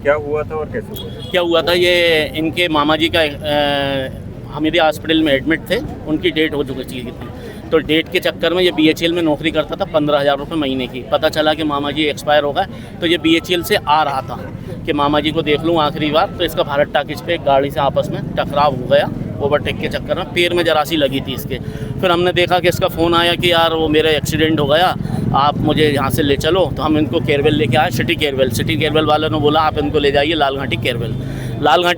क्या हुआ था और कैसे हुआ? क्या हुआ था, ये इनके मामा जी का हमीदिया हॉस्पिटल में एडमिट थे, उनकी डेट हो चुकी थी। तो डेट के चक्कर में ये BHEL में नौकरी करता था, 15,000 रुपये महीने की। पता चला कि मामा जी एक्सपायर हो गए, तो ये BHEL से आ रहा था कि मामा जी को देख लूँ आखिरी बार। तो इसका भारत टाकिज पे एक गाड़ी से आपस में टकराव हो गया, ओवरटेक के चक्कर में। पैर में जरा सी लगी थी इसके। फिर हमने देखा कि इसका फ़ोन आया कि यार वो मेरा एक्सीडेंट हो गया, आप मुझे यहाँ से ले चलो। तो हम इनको केरवेल लेके आए, सिटी केरवेल वालों ने बोला आप इनको ले जाइए लालघाटी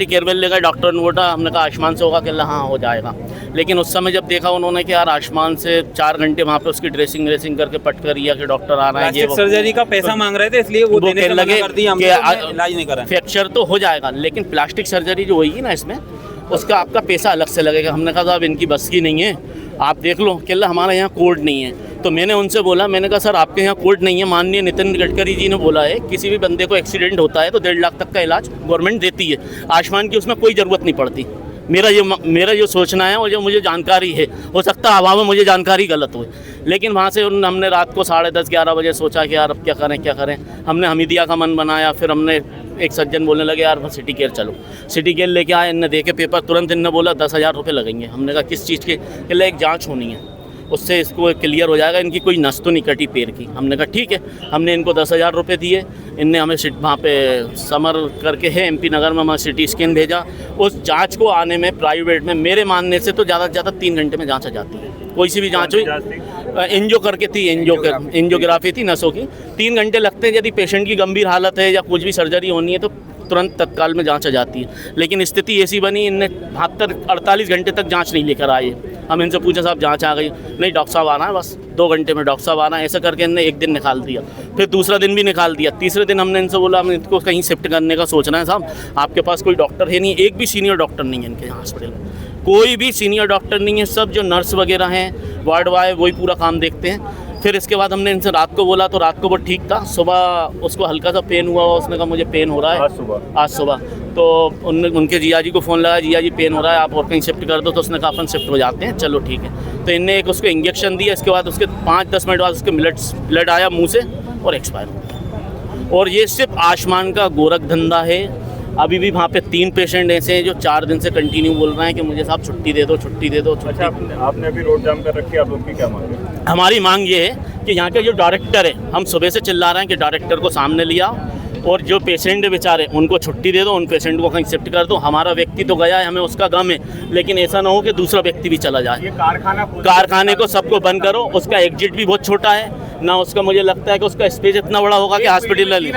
केरवेल ले गए। डॉक्टर ने बोला, हमने कहा आयुष्मान से होगा? कि हाँ हो जाएगा। लेकिन उस समय जब देखा उन्होंने कि यार आयुष्मान से 4 घंटे वहाँ पे उसकी ड्रेसिंग करके पट कर दिया कि डॉक्टर आ रहा है, ये सर्जरी का पैसा मांग रहे थे, इसलिए वो देने लगे कि इलाज नहीं करा। फ्रैक्चर तो हो जाएगा, लेकिन प्लास्टिक सर्जरी जो होगी ना इसमें, उसका आपका पैसा अलग से लगेगा। हमने कहा साहब इनकी बस की नहीं है, आप देख लो। कि हमारे यहाँ कोड नहीं है। तो मैंने उनसे बोला, मैंने कहा सर आपके यहाँ कोड नहीं है। माननीय नितिन गडकरी जी ने बोला है किसी भी बंदे को एक्सीडेंट होता है तो 1.5 लाख तक का इलाज गवर्नमेंट देती है, आयुष्मान की उसमें कोई ज़रूरत नहीं पड़ती। मेरा जो सोचना है और जो मुझे जानकारी है, हो सकता है हवा में मुझे जानकारी गलत हो। लेकिन वहाँ से हमने रात को 10:30-11 बजे सोचा कि यार अब क्या करें। हमने हमीदिया का मन बनाया। फिर हमने एक सज्जन बोलने लगे यार सिटी केयर चलो। सिटी केयर लेके आए, इनने देखे पेपर, तुरंत इनने बोला 10,000 रुपये लगेंगे। हमने कहा किस चीज़ के? कि एक जाँच होनी है, उससे इसको क्लियर हो जाएगा, इनकी कोई नस तो नहीं कटी पैर की। हमने कहा ठीक है। हमने इनको 10,000 रुपये दिए। इनने हमें वहाँ पे समर करके है MP नगर में, वहाँ CT स्कैन भेजा। उस जांच को आने में प्राइवेट में मेरे मानने से तो ज़्यादा से ज़्यादा 3 घंटे में जांच आ जाती है। कोई सी भी जांच हुई, एंजियो करके थी, एंजियोग्राफी थी नसों की, 3 घंटे लगते हैं। यदि पेशेंट की गंभीर हालत है या कुछ भी सर्जरी होनी है तो तुरंत तत्काल में जांच आ जाती है। लेकिन स्थिति ऐसी बनी, इनने 48 घंटे तक जांच नहीं लेकर आए। हम इनसे पूछा साहब जांच आ गई? नहीं डॉक्टर साहब आना है, बस 2 घंटे में डॉक्टर साहब आना है। ऐसा करके इनने एक दिन निकाल दिया, फिर दूसरा दिन भी निकाल दिया। तीसरे दिन हमने इनसे बोला हम इनको कहीं शिफ्ट करने का सोचना है साहब, आपके पास कोई डॉक्टर है नहीं? एक भी सीनियर डॉक्टर नहीं है इनके यहाँ हॉस्पिटल में, कोई भी सीनियर डॉक्टर नहीं है। सब जो नर्स वगैरह हैं, वार्ड बॉय, वही पूरा काम देखते हैं। फिर इसके बाद हमने इनसे रात को बोला तो रात को वो ठीक था। सुबह उसको हल्का सा पेन हुआ, उसने कहा मुझे पेन हो रहा है आज सुबह। तो उनके जिया जी को फ़ोन लगा, जिया जी पेन हो रहा है, आप और कहीं शिफ्ट कर दो। तो उसने कहा अपन शिफ्ट हो जाते हैं, चलो ठीक है। तो इनने एक उसको इंजेक्शन दिया। इसके बाद उसके 5-10 मिनट बाद उसके ब्लड आया मुँह से और एक्सपायर हो गया। और ये सिर्फ आयुष्मान का गोरख धंधा है। अभी भी वहाँ पे 3 पेशेंट ऐसे हैं जो 4 दिन से कंटिन्यू बोल रहे हैं कि मुझे साहब छुट्टी दे दो। अच्छा, आपने अभी रोड जाम कर रखी है, आप लोग की क्या मांग है? हमारी मांग ये है कि यहाँ के जो डायरेक्टर है, हम सुबह से चिल्ला रहे हैं कि डायरेक्टर को सामने लिया और जो पेशेंट है बेचारे उनको छुट्टी दे दो, उन पेशेंट को कहीं शिफ्ट कर दो। हमारा व्यक्ति तो गया है, हमें उसका गम है, लेकिन ऐसा ना हो कि दूसरा व्यक्ति भी चला जाए। कारखाने को सबको बंद करो। उसका एग्जिट भी बहुत छोटा है ना, उसका मुझे लगता है कि उसका स्पेस इतना बड़ा होगा कि हॉस्पिटल,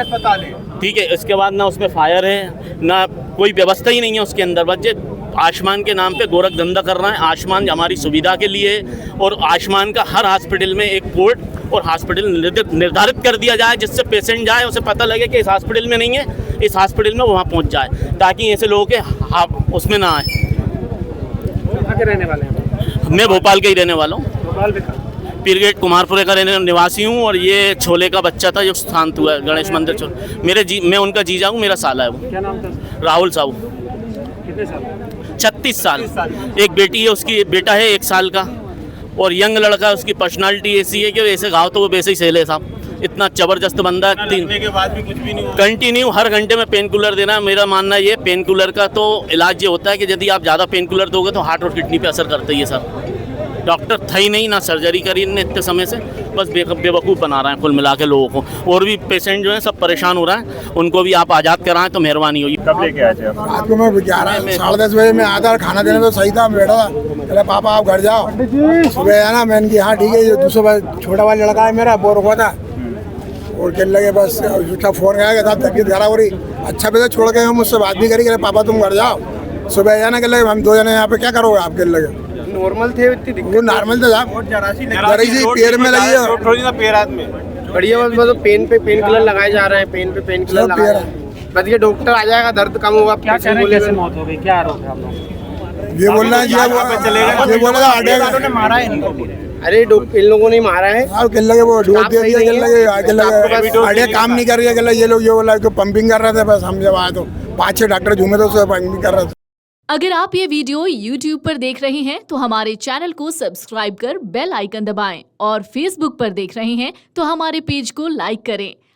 ठीक है। इसके बाद ना उसमें फायर है, ना कोई व्यवस्था ही नहीं है उसके अंदर। बच्चे आयुष्मान के नाम पे गोरख धंधा कर रहे हैं। आयुष्मान हमारी सुविधा के लिए है और आयुष्मान का हर हॉस्पिटल में एक कोड और हॉस्पिटल निर्धारित कर दिया जाए, जिससे पेशेंट जाए उसे पता लगे कि इस हॉस्पिटल में नहीं है, इस हॉस्पिटल में वहाँ पहुँच जाए, ताकि ऐसे लोगों के उसमें ना आए। कहाँ के रहने वाले हैं? मैं भोपाल का ही रहने वाला हूँ, भोपाल में। पीरगेट कुमारपुरे का निवासी हूँ। और ये छोले का बच्चा था जो स्थान हुआ है गणेश मंदिर छोले। मैं उनका जीजा हूँ, मेरा साला है वो। क्या नाम था? राहुल साहू। कितने साल? 36 साल। एक बेटी है उसकी, बेटा है 1 साल का और यंग लड़का है। उसकी पर्सनालिटी ऐसी है कि वैसे घाव तो वो वैसे ही सहले साहब, इतना ज़बरदस्त बंदा है। 3 के बाद भी कुछ भी नहीं हुआ। कंटिन्यू हर घंटे में पेन किलर देना है। मेरा मानना ये पेन किलर का तो इलाज ये होता है कि यदि आप ज़्यादा पेन किलर दोगे तो हार्ट और किडनी पे असर करता ही है सर। डॉक्टर था ही नहीं, ना सर्जरी करी इनने इतने समय से, बस बेवकूफ़ बना रहे हैं कुल मिला के लोगों को। और भी पेशेंट जो हैं सब परेशान हो रहे हैं, उनको भी आप आज़ाद कराएं तो मेहरबानी होगी। कब लेके आए थे आप? रात को मैं 11-10 बजे में आता, खाना देने तो सही था, बैठा था। बोला पापा आप घर जाओ। सुबह है ना, मैंने की हाँ ठीक है। ये दूसरा छोटा वाला लड़का है मेरा, बोर हुआ था और कहने लगे बस उसका फ़ोन आया था, तबीयत खराब हो रही। अच्छा पैसा छोड़ के हम मुझसे बात भी करी, पापा तुम घर जाओ। सुबह है ना, कहने लगे हम 2 जने यहाँ पे क्या करोगे आप? कहने लगे नॉर्मल थे, इतनी दिक्कत? वो नॉर्मल था साहब, जरा सी पैर में लगी है, थोड़ी ना पैर हाथ में। बढ़िया, बस पेन पे पेन किलर लगाए जा रहे हैं, पेन पे पेन किलर लगाए जा रहे हैं। बस ये डॉक्टर आ जाएगा, दर्द कम होगा। क्या कह रहे हैं, कैसे मौत हो गई, क्या आरोप है आप लोग? ये बोल रहा है ये बोल रहा है मारा है इनको। अरे इन लोगों ने मारा है। कहने लगे वो डोज दे दिया, कहने लगे आइडिया काम नहीं कर रही है। ये लोग ये बोला तो पंपिंग कर रहे थे, बस हम जब आए तो 5-6 डॉक्टर झूमे तो उससे पंपिंग कर रहे थे। अगर आप ये वीडियो YouTube पर देख रहे हैं तो हमारे चैनल को सब्सक्राइब कर बेल आइकन दबाएं और Facebook पर देख रहे हैं तो हमारे पेज को लाइक करें।